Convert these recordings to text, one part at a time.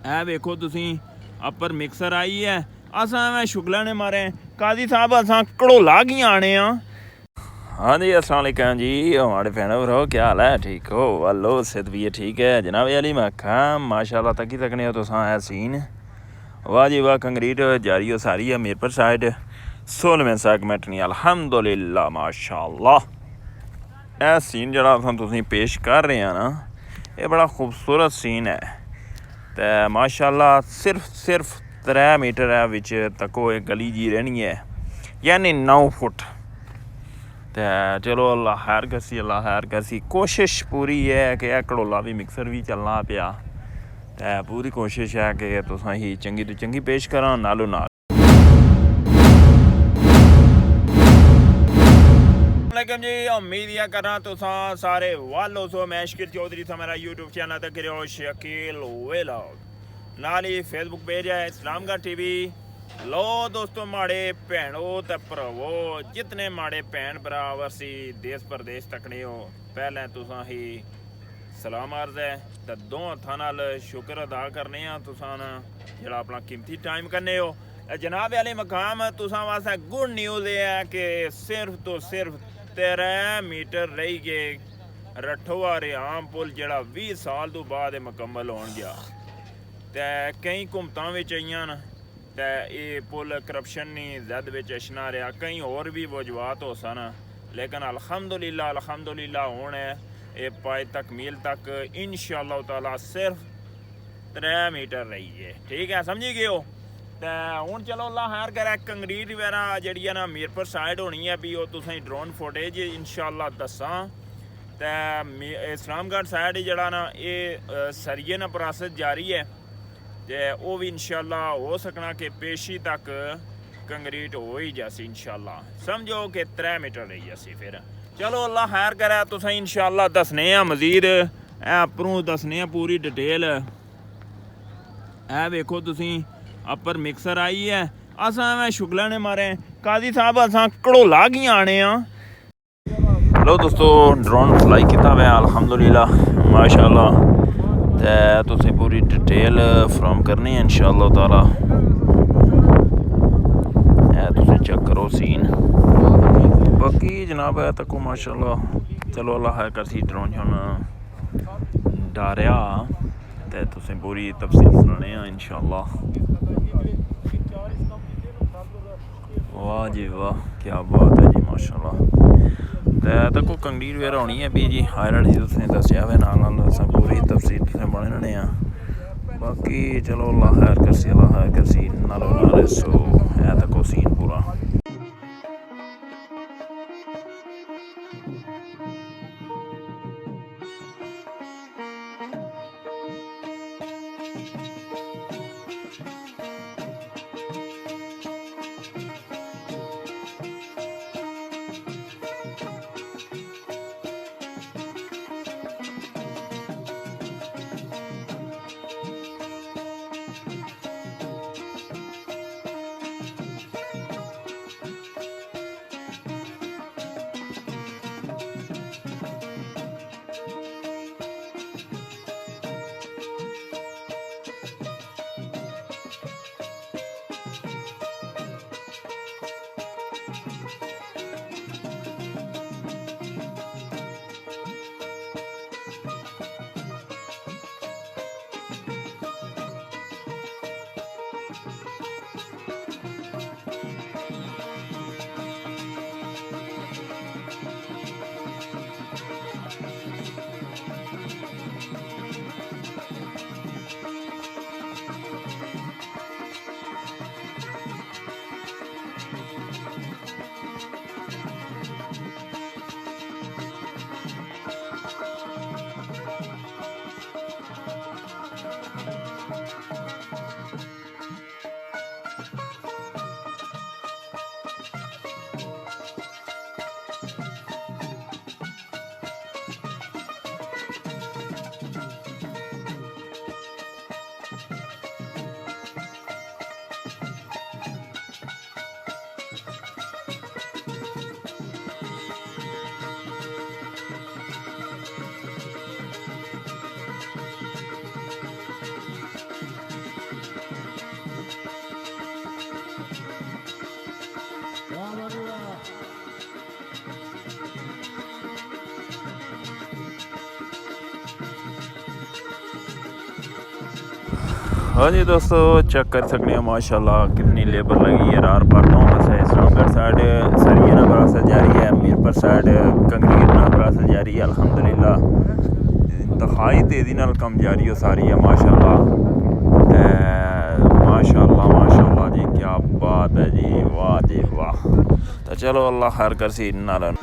ਇਹ ਵੇਖੋ ਤੁਸੀਂ अपर मिक्सर आई है। असा मैं शुक्ला ने मारे काजी साहब असा घड़ोला की आने हाँ जी अस्सलाम वालेकुम जी हमारे फैन भरो क्या हाल है ठीक हो वालो सिद्ध भी है ठीक है जनाब अली मखा माशाल्लाह तकी तकने हो तो है सीन वाह जी वाह कंक्रीट जारी हो सारी है मीरपुर साइड 16वें सेगमेंट नहीं अल्हम्दुलिल्लाह माशाल्लाह यह सीन जरा तुम पेश कर रहे हैं ना ये बड़ा खूबसूरत सीन है तो माशाल्लाह सिर्फ 3 मीटर है विच तको एक गली जी रहनी है यानी 9 फुट तो चलो अल्लाह खैर करसी कोशिश पूरी है कि यह घड़ोला भी मिक्सर भी चलना पिया तो पूरी कोशिश है कि तुसां ही चंगी तो चंगी पेश करा नालों नाल। वालेकुम जी उम्मीद यह करना तुसा सारे वालो सो मैं शकीर चौधरी था मेरा यूट्यूब चैनल तक करो शकील व्लॉग नाल ही फेसबुक पेज है इस्लामगढ़ टीवी। लो दोस्तों माड़े भैनों ते भरावो जितने माड़े भैन भरा सी देश प्रदेश तकने हो पहले तुसा ही सलाम अर्ज है तो दो हत्थां नाल शुक्र अदा करने तुसा जिहड़ा अपना कीमती टाइम करने हो। जनाब वाले मकाम तुसा वास्ते गुड न्यूज़ ये है कि सिर्फ तो सिर्फ 13 मीटर रही गए रठोआ रियाम पुल जिहड़ा 20 साल तो बाद मुकम्मल होण गया तो कई घुमतां विच आईयां न तो ये पुल करप्शन नहीं जद विच अछना रहा कई होर भी वजूहात हो सन लेकिन अल्हम्दुलिल्लाह हुण ये पाए तकमील तक इंशाअल्लाह ताला सिर्फ 3 मीटर रही है ठीक है समझी गए हो। तो हूँ चलो अल्लाह खैर करे कंक्रीट वगैरह जी है ना मीरपुर साइड होनी है भी तुसें ड्रोन फुटेज इंशाअल्लाह दसा तो इस्लामगढ़ साइड जड़ा ना ये सरिये ना प्रोसेस जारी है तो वह भी इंशाअल्लाह हो सकना कि पेशी तक कंक्रीट हो ही जासी इंशाअल्लाह समझो कि 3 मीटर रही जासी फिर चलो अल्लाह खैर करे तुसें इंशाअल्लाह दसने मजीद अपनों दसने पूरी डिटेल ए वेखो तुसी अपर मिक्सर आई है। असा मैं शुक्ला ने मारे काजी साहब असा घड़ोला की आने हेलो दोस्तों ड्रोन फ्लाई किया हुआ अल्हम्दुलिल्लाह माशाल्लाह तो तुसें पूरी डिटेल फ्राम करनी है इंशाअल्लाह ताला तुसें चेक करो सीन बाकी जनाब है तको माशाल्लाह चलो अल्लाह है करसी ड्रोन हुन डारिया तो तुसें पूरी तफसील सुनाने इंशाअल्लाह। वाह जी वाह क्या बात है जी माशाल्लाह तो कोई कंक्रीट वगैरह होनी है भी जी हाईलाइट जी तुसें दस्या हुआ नाल पूरी तफसील तुसें बनने बाकी चलो अल्लाह खैर करसी नालों नाल सो है तो सीन पूरा। हाँ जी दोस्तों, चेक कर सकते हैं माशाल्लाह कितनी लेबर लगी है। रार पर नौ बस है, इस्लामगढ़ साइड सरिया बरासत जारी है, मीरपुर साइड कंक्रीट बरासत जारी है। अल्हम्दुलिल्लाह इंतहाई तेज़ी नाल कम जारी हो सारी है माशाल्लाह। माशाल्लाह माशाल्लाह जी, क्या बात है जी, वाह जी वाह। तो चलो अल्लाह खैर कर सी नाल।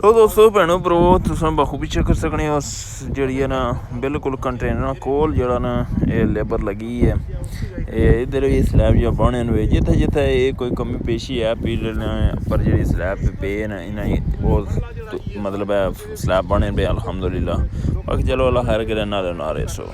तो दोस्तों भैनों भ्रो तुस बखूबी चेक कर सकने हो जी है ना बिल्कुल कंटेनर कोल जरा ना ये लेबर लगी है। इधर भी स्लैब जो बने हुए जिथे जिथे ये कोई कमी पेशी है पीलर पर जी स्लैब पे न इन्हें वो मतलब है स्लैब बने पे अल्हम्दुलिल्लाह। बाकी चलो अल्लाह खैर करे ना रहे सो।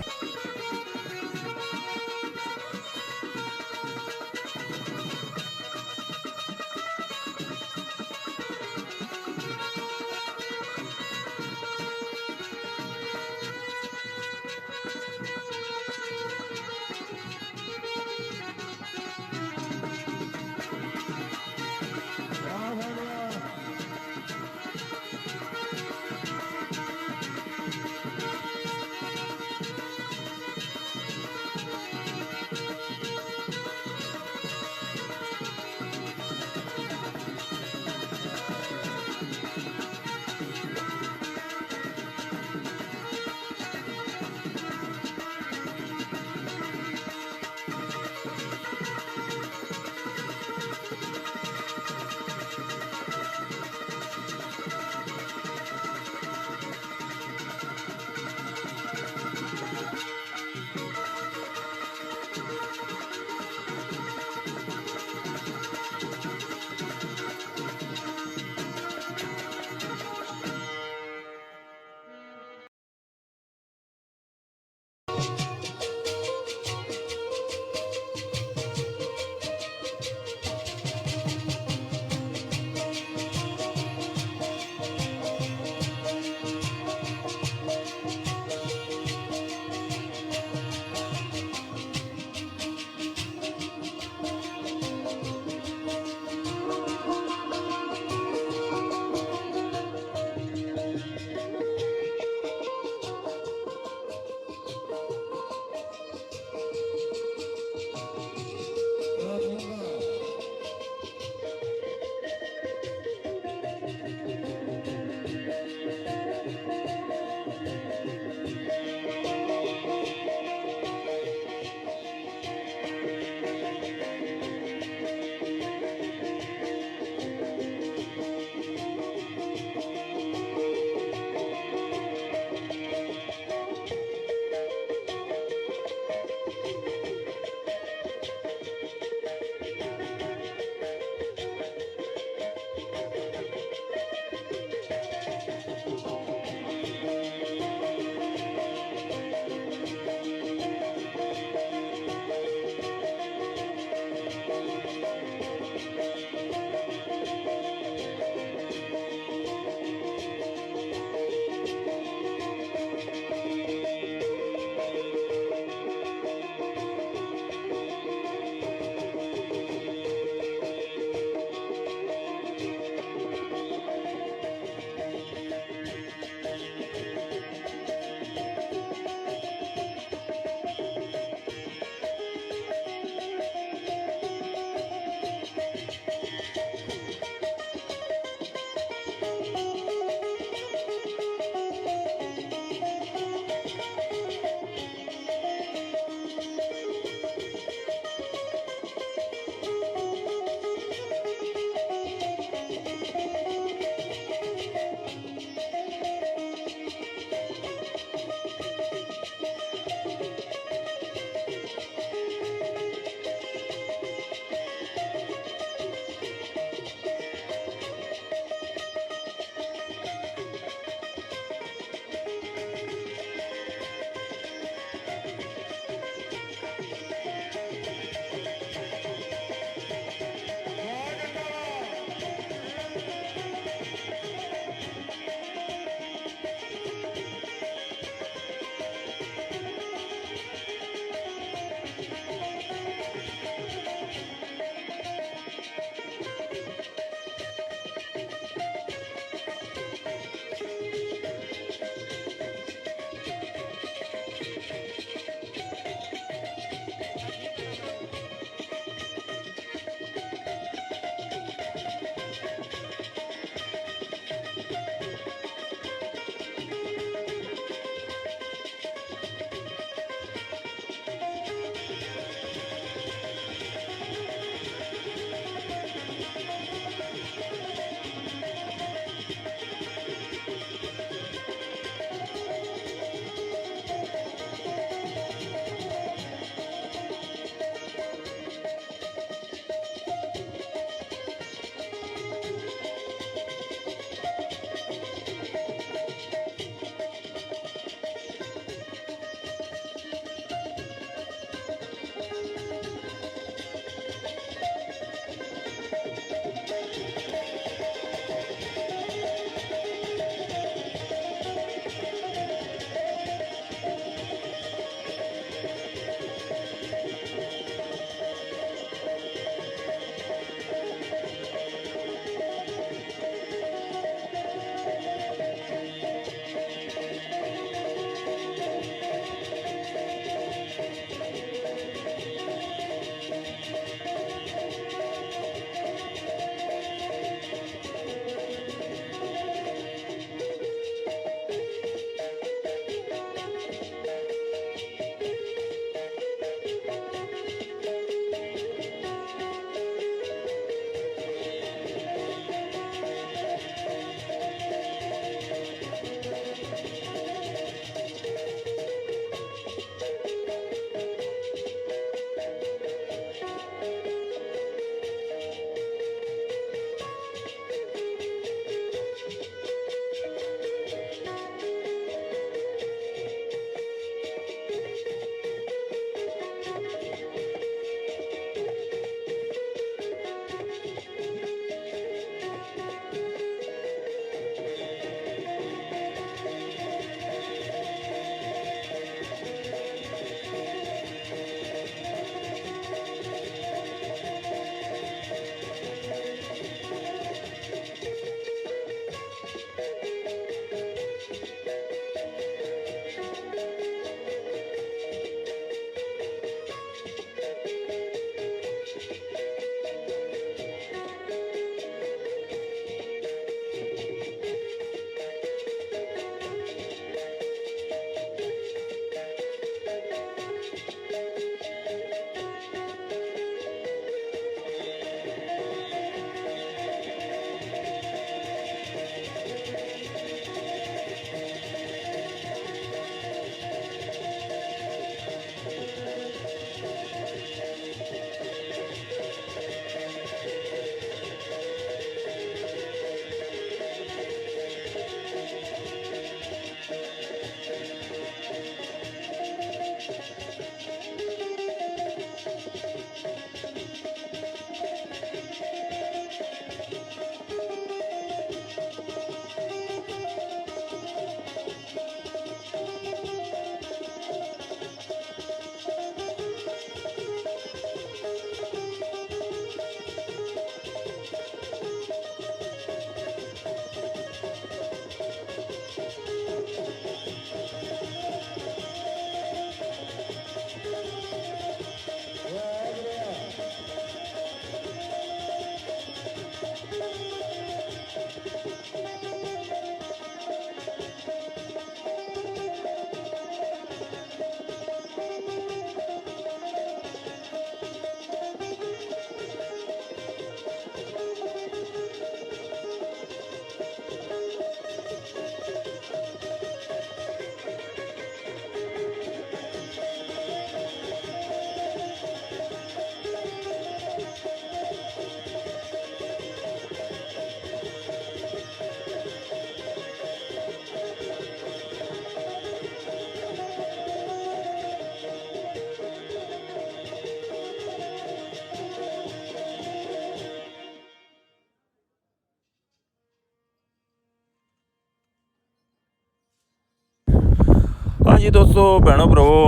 हाँ जी दोस्तों भैनों भ्रावो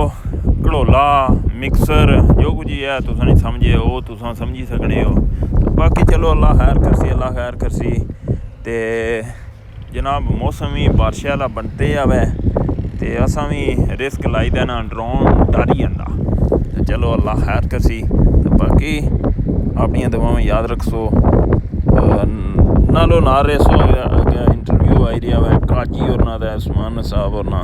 घड़ोला मिक्सर जो कुछ है तुस नहीं समझे वो तुस समझी सकने हो। बाकी चलो अल्लाह खैर करसी ते जनाब मौसम भी बारिश आह्ला बनते आवे ते असां भी रिस्क लाई देना ड्रोन डरी जंदा ते चलो अल्लाह खैर करसी ते बाकी अपनी दुआवां याद रखसो नालो ना रेसो इंटरव्यू आई रहा है काजी और ना उस्मान साहब और ना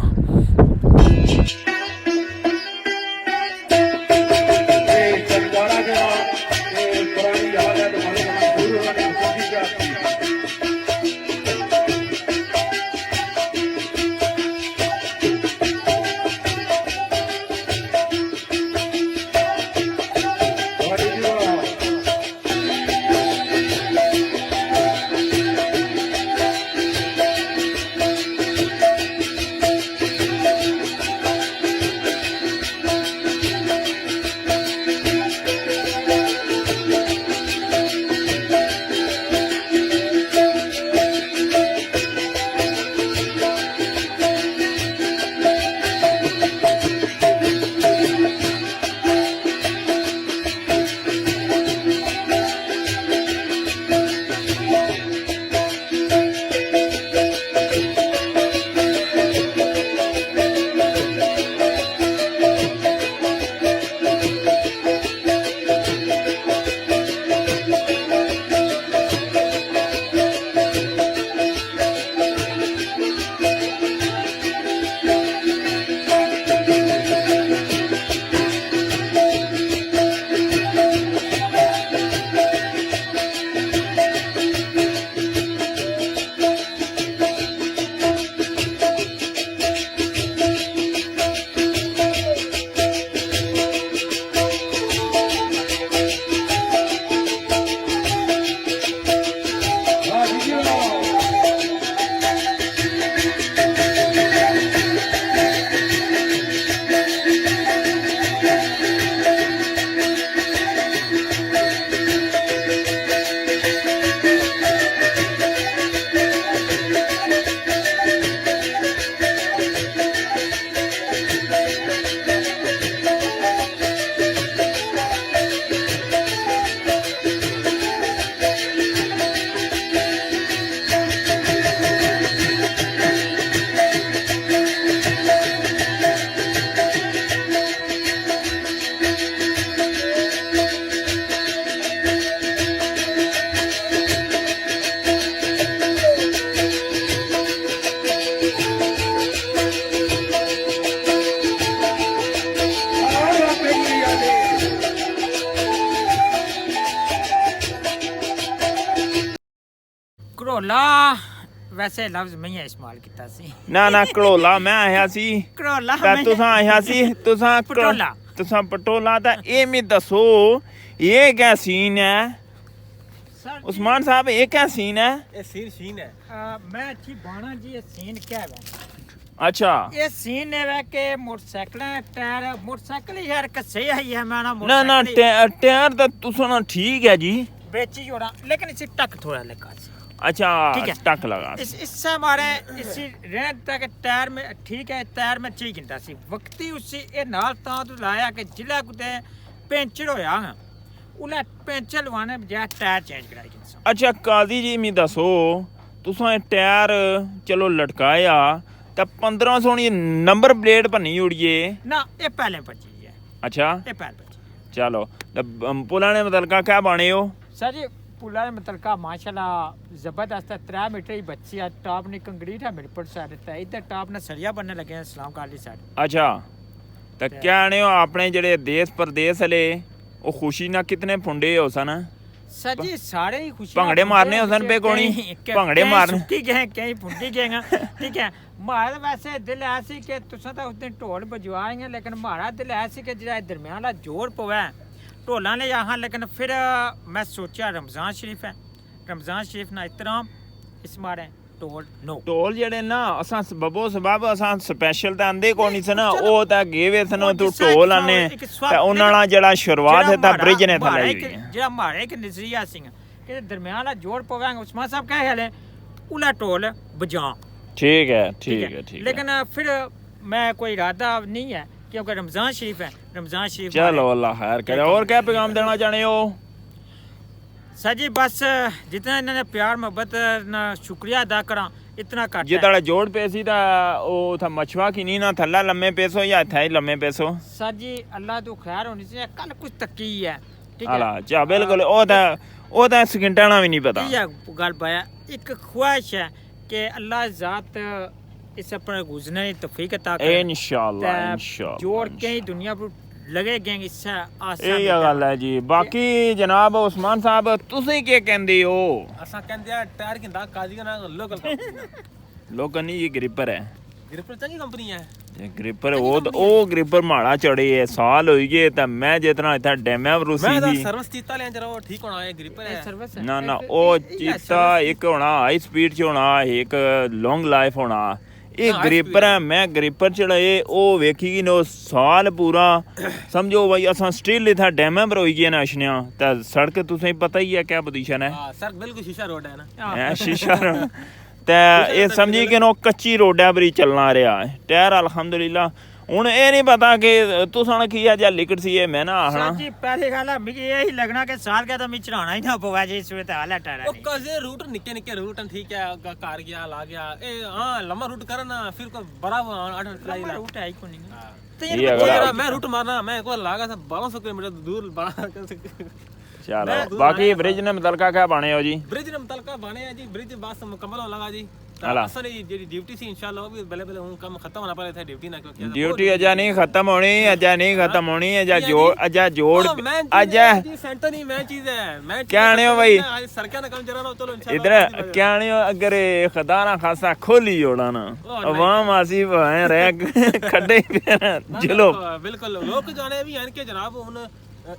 घड़ोला वैसे लफ्ज मैं इस्तेमाल किया सी ना घड़ोला मैं आया सी घड़ोला ते तुसां आया सी तुसां पटोला तुसां पटोला ते एह् मी दस्सो एह् क्या सीन है उस्मान साहब ये क्या सीन है? ये सीन है मैं अच्छी बाना जी ये सीन क्या है अच्छा ये सीन है कि मोटरसाइकिल टायर मोटरसाइकिल यार कसे ही है मैं ना टायर तो तुसां ठीक है जी बेची जोड़ा लेकिन इसे टक थोड़ा लगा अच्छा ठीक है टक लगा इससे हमारे इसी रेंट तक टायर में ठीक है टायर में ठीक गिनता सी वक्ती उसी ये नाल तां तो लाया कि जिला कुते पेंचर होया उन्हें पेंचर लवाने बजाय टायर चेंज कराई गिनसा। अच्छा काजी जी मी दसो तुसां टायर चलो लटकाया ते 1500 नी नंबर प्लेट भन्नी उड़िए ना ये पहले पची है अच्छा ये पहले पची चलो पुलाने मतलब क्या बने हो सर जी पुला मतलब माशाल्लाह जबरदस्त है 3 मीटर ही बच्ची है टॉप ने कंक्रीट है मेरे पर साइड है इधर टॉप ने सरिया बनने लगे हैं इस्लाम काली साइड अच्छा तो क्या ने अपने जेड़े देश प्रदेश वाले वो खुशी ना कितने फुंडे हो सन सर जी सारे ही खुशी भंगड़े मारने हो सन पे कोनी भंगड़े मारने सुक्की गए कहीं फुंडी गए ठीक है मारा वैसे दिल ऐसी कि तुसा तो उस दिन ढोल बजवाएंगे लेकिन मारा दिल ऐसी कि जरा दरमियान वाला जोर पवे ढोला ने यहाँ लेकिन फिर मैं सोचा रमज़ान शरीफ है रमज़ान शरीफ ना एहतराम इस मारे ढोल नो ढोल जेड़े ना असां बबो सबब असां स्पेशल ते आंदे कोनी सन ओ ता गेवे सन तू ढोल आने ते उन्हां दा जेड़ा शुरुआत है ता ब्रिज ने थले जेड़ा मारे के नजरिया सिंह के दरमियान वाला जोड़ पवेंगे उस्मान साहब कहे हले उला ढोल बजा ठीक है लेकिन फिर मैं कोई इरादा नहीं है क्योंकि रमज़ान शरीफ है। रमज़ान शरीफ चलो अल्लाह खैर करे। और क्या पैगाम देना चाहते हो? सर जी बस जितना इन्होंने प्यार मोहब्बत ना शुक्रिया अदा करा इतना घट जे है। ताड़ा जोड़ पेसी ता ओ था मछवा की नहीं ना थल्ला लम्मे पेसो या थाई लम्मे पेसो? सर जी अल्लाह तो खैर होनी चाहिए, कल कुछ तकी है ठीक है। अला चा बिल्कुल ओ ता सेकंडा ना भी नहीं पता। ये गल पाया एक ख्वाहिश है कि अल्लाह ज़ात इस अपने गुजरने की तौफीक अता करे इंशाल्लाह ते इंशाल्लाह जोड़ के ही दुनिया पर लगे गए इससे आसान ਇਹ ਗੱਲ ਹੈ ਜੀ। ਬਾਕੀ ਜਨਾਬ ਉਸਮਾਨ ਸਾਹਿਬ ਤੁਸੀਂ ਕੀ ਕਹਿੰਦੇ ਹੋ? असा कहते हैं टायर की दाग काजी का ना लोकल ਲੋਕਾਂ ਨਹੀਂ ਇਹ ਗ੍ਰਿਪਰ ਹੈ। ग्रिपर चंगी कंपनी है। ਇਹ ਗ੍ਰਿਪਰ ਉਹ ਗ੍ਰਿਪਰ ਮਾੜਾ ਚੜੇ ਹੈ ਸਾਲ ਹੋਈ ਗਏ ਤਾਂ ਮੈਂ ਜਿਤਨਾ ਇੱਥੇ ਡੈਮਾ ਰੂਸੀ मैं तो ਸੀ सर्विस चीता ले जरा वो ठीक होना है ग्रिपर है। सर्विस ਨਾ ਨਾ ਉਹ ਚੀਤਾ ਇੱਕ ਹੋਣਾ ਹਾਈ ਸਪੀਡ ਚ ਹੋਣਾ ਇੱਕ ਲੌਂਗ ਲਾਈਫ ਹੋਣਾ। ਇਹ ਗ੍ਰਿਪਰ ਹੈ ਮੈਂ ਗ੍ਰਿਪਰ ਚੜਾਏ ਉਹ ਵੇਖੀ ਨੋ ਸਾਲ ਪੂਰਾ ਸਮਝੋ ਬਈ ਅਸਾਂ ਸਟਿਲ ਇਥਾ ਡੈਮਾ ਪਰ ਹੋਈ ਗਏ ਨਾ ਅਸ਼ਨਿਆ ਤਾਂ ਸੜਕ ਤੁਸੀਂ ਪਤਾ ਹੀ ਹੈ ਕਿਆ ਪੋਜੀਸ਼ਨ ਹੈ। हां सर बिल्कुल शीशा रोड है ना। ਹੈ ਸ਼ੀਸ਼ਾ ਤੇ ਇਹ ਸਮਝੀ ਕਿ ਨੋ ਕੱਚੀ ਰੋਡਾਂ ਪਰ ਹੀ ਚੱਲਣਾ ਰਿਹਾ ਹੈ। ਟਾਇਰ ਅਲਹਮਦੁਲਿਲਾ ਹੁਣ ਇਹ ਨਹੀਂ ਪਤਾ ਕਿ ਤੁਸਾਂ ਕੀ ਆ ਜਾਂ ਲਿਕਟ ਸੀ ਇਹ ਮੈਂ ਨਾ सर ਆਹਣਾ जी पहली गल है मिगी यही लगना कि साल का तो मैं चढ़ाना ही ना पवा जी सूरत हाल है टारा वो कजे रूट निक्के निक्के रूट ठीक है कार गया ला गया ए हां लंबा रूट करना फिर को बड़ा 8 फ्लाई ला। रूट है ही कोई नहीं हाँ। तो ये ये अगर मेरा मैं रूट मारना मैं एक बार लागा था 1200 किलोमीटर दूर बड़ा ਚਲੋ ਬਾਕੀ ਬ੍ਰਿਜ ਨੇ ਮੁਤਲਕਾ ਕਿਆ ਬਣੇ ਹੋ ਜੀ? ब्रिज ने मुतलका बने हैं जी ब्रिज बस मुकम्मल होने लगा जी। अला। असल जी ड्यूटी सी इंशाल्लाह वो भी बल्ले बल्ले हूं कम खत्म होना पड़े थे ड्यूटी ना क्योंकि ਡਿਊਟੀ ਅਜਾ ਨਹੀਂ ਖਤਮ ਹੋਣੀ ਅਜਾ ਨਹੀਂ ਖਤਮ ਹੋਣੀ ਅਜਾ ਜੋੜ अजा ਅਜਾ सेंटर नहीं मैं चीज है मैं क्या आने हो भाई? सरकार ने काम जरा ना चलो इधर क्या नहीं हो अगर खदा ना खासा खोली जोड़ा ना अवाम आसी है रह खड्डे चलो बिल्कुल लोग जाने भी हैं कि जनाब हुन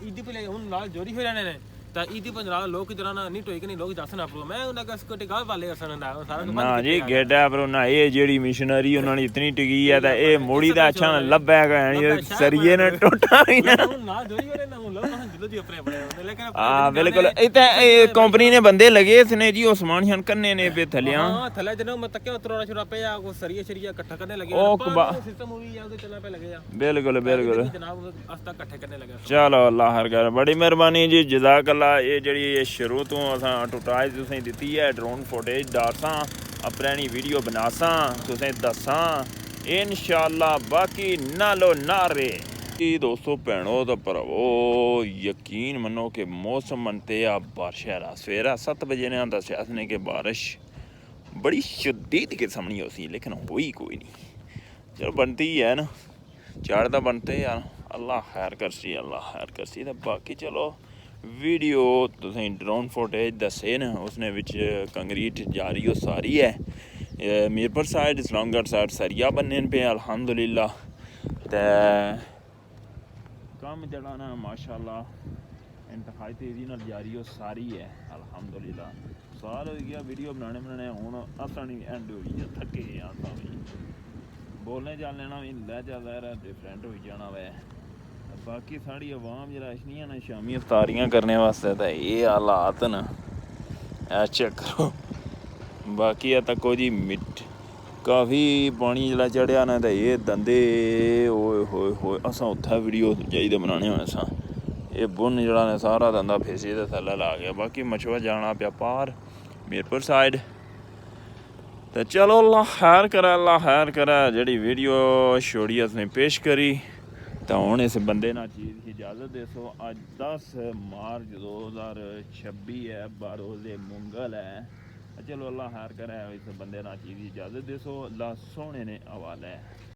ईदी पे हुन नाल जोड़ी हो रहने ने ता ईदी पे जनाब लोग जरा ना नहीं टोई के नहीं लोग जासन अपरो मैं उनका सिक्योरिटी गार्ड वाले असन ना सारा ना जी गेडा पर ना ये जेड़ी मिशनरी उन्होंने इतनी टिकी है ता ये मोड़ी दा अच्छा ना लब्बा है सरिये ने टोटा भी ना ना जोड़ी हो रहे ना लोग जिलो जी अपने बड़े लेकिन हां बिल्कुल इते कंपनी ने बंदे लगे इसने जी उस्मान खान करने ने पे थलिया हां थले जनो मैं तक उतरोड़ा छुरा पे या को सरिये शरिया इकट्ठा करने लगे ओ सिस्टम मूवी या उधर चलना पे लगे या बिल्कुल बिल्कुल जनाब अस्ता इकट्ठे करने लगे। चलो अल्लाह हर कर बड़ी मेहरबानी जी जज़ाक अल्लाह। ये ਜਿਹੜੀ ਇਹ ਸ਼ੁਰੂ ਤੋਂ ਅਸਾਂ ਟੁਟਾਜ ਤੁਸੀਂ ਦਿੱਤੀ ਹੈ ਡਰੋਨ ਫੁਟੇਜ ਡਾਸਾਂ ਆਪਣੀ ਵੀਡੀਓ ਬਣਾਸਾਂ ਤੁਸੀਂ ਦੱਸਾਂ ਇਨਸ਼ਾਅੱਲਾ ਬਾਕੀ ਨਾਲੋ ਨਾਰੇ ਕੀ ਦੋਸਤੋ ਭੈਣੋ ਤਾਂ ਭਰਾਵੋ ਯਕੀਨ ਮੰਨੋ ਕਿ ਮੌਸਮ ਮੰਤੇ ਆ ਬਾਰਿਸ਼ ਆ ਸਵੇਰਾ 7 ਵਜੇ ਨੇ ਦੱਸਿਆ ਨੇ ਕਿ ਬਾਰਿਸ਼ ਬੜੀ ਸ਼ਦੀਦ ਕਿਸਮ ਨਹੀਂ ਹੋਸੀ ਲੇਕਿਨ ਹੋਈ ਕੋਈ ਨਹੀਂ ਚਲੋ ਬਣਤੀ ਹੈ ਨਾ ਝਾੜ ਤਾਂ ਬਣਤੇ ਯਾਰ ਅੱਲਾਹ ਖੈਰ ਕਰਸੀ ਅੱਲਾਹ ਖੈਰ ਕਰਸੀ ਤਾਂ ਬਾਕੀ ਚਲੋ ਵੀਡੀਓ ਤੁਸੀਂ ਡਰੋਨ ਫੁਟੇਜ ਦੱਸੇ ਨਾ ਉਸਨੇ ਵਿੱਚ ਕੰਕਰੀਟ ਜਾਰੀ ਉਹ ਸਾਰੀ ਹੈ ਮੀਰਪੁਰ ਸਾਈਡ ਇਸਲਾਮਗੜ੍ਹ ਸਾਈਡ ਸਰੀਆ ਬੰਨੇ पे अल्हम्दुलिल्लाह ਤੇ ਕੰਮ ਜਿਹੜਾ ਨਾ ਮਾਸ਼ਾਅੱਲਾ ਇੰਤਹਾਈ ਤੇਜ਼ੀ ਨਾਲ ਜਾਰੀ ਉਹ ਸਾਰੀ ਹੈ ਅਲਹਮਦੁਲਿल्लाह। ਸਾਲ ਹੋ ਗਿਆ ਵੀਡੀਓ ਬਣਾਣੇ ਹੁਣ ਅਸਾਂ ਨਹੀਂ ਐਂਡ ਹੋਈ ਜਾਂ ਥੱਕੇ ਆ ਤਾਂ ਵੀ ਬੋਲਣੇ ਚੱਲ ਲੈਣਾ ਵੀ ਲੈ ਜਾ ਜ਼ਾਹਿਰ ਡਿਫਰੈਂਟ ਹੋਈ ਜਾਣਾ ਵੈ। ਬਾਕੀ ਸਾਡੀ ਆਵਾਮ ਜਿਹੜਾ ਅਸ਼ਨੀਆਂ ਨੇ ਸ਼ਾਮੀ ਇਫਤਾਰੀਆਂ ਕਰਨੇ ਵਾਸਤੇ ਤਾਂ ਇਹ ਹਾਲਾਤ ਨਾ ਐ ਚੈੱਕ ਕਰੋ। ਬਾਕੀ ਆ ਤੱਕੋ ਜੀ ਮਿੱਟ ਕਾਫੀ ਪਾਣੀ ਜਿਹੜਾ ਚੜਿਆ ਨਾ ਤਾਂ ਇਹ ਦੰਦੇ ਓਏ ਹੋਏ ਹੋਏ ਅਸਾਂ ਉੱਥੇ ਵੀਡੀਓ ਚਾਹੀਦੇ ਬਣਾਉਣੇ ਹੋਏ ਸਾਂ। ਇਹ ਬੁੰਨ ਜਿਹੜਾ ਨੇ ਸਾਰਾ ਦੰਦਾ ਫੇਸੇ ਦੇ ਥੱਲੇ ਲਾ ਗਿਆ। ਬਾਕੀ ਮਛਵਾ ਜਾਣਾ ਪਿਆ ਪਾਰ ਮੀਰਪੁਰ ਸਾਈਡ ਤਾਂ ਚਲੋ ਅੱਲਾ ਖੈਰ ਕਰਾ ਜਿਹੜੀ ਵੀਡੀਓ ਛੋੜੀ ਉਸਨੇ ਪੇਸ਼ ਕਰੀ ਤਾਂ ਹੁਣ ਇਸ ਬੰਦੇ ਨਾਲ ਚੀਜ਼ ਦੀ ਇਜਾਜ਼ਤ ਦੇ ਸੋ ਅੱਜ 10 ਮਾਰਚ 2026 ਹੈ ਬਾਰੋਜ਼ੇ ਮੰਗਲ ਹੈ। ਚਲੋ ਅੱਲਾ ਖੈਰ ਕਰੇ ਇਸ ਬੰਦੇ ਨਾਲ ਚੀਜ਼ ਦੀ ਇਜਾਜ਼ਤ ਦੇ ਸੋ ਅੱਲਾ ਸੋਹਣੇ ਨੇ ਹਵਾਲਾ ਹੈ।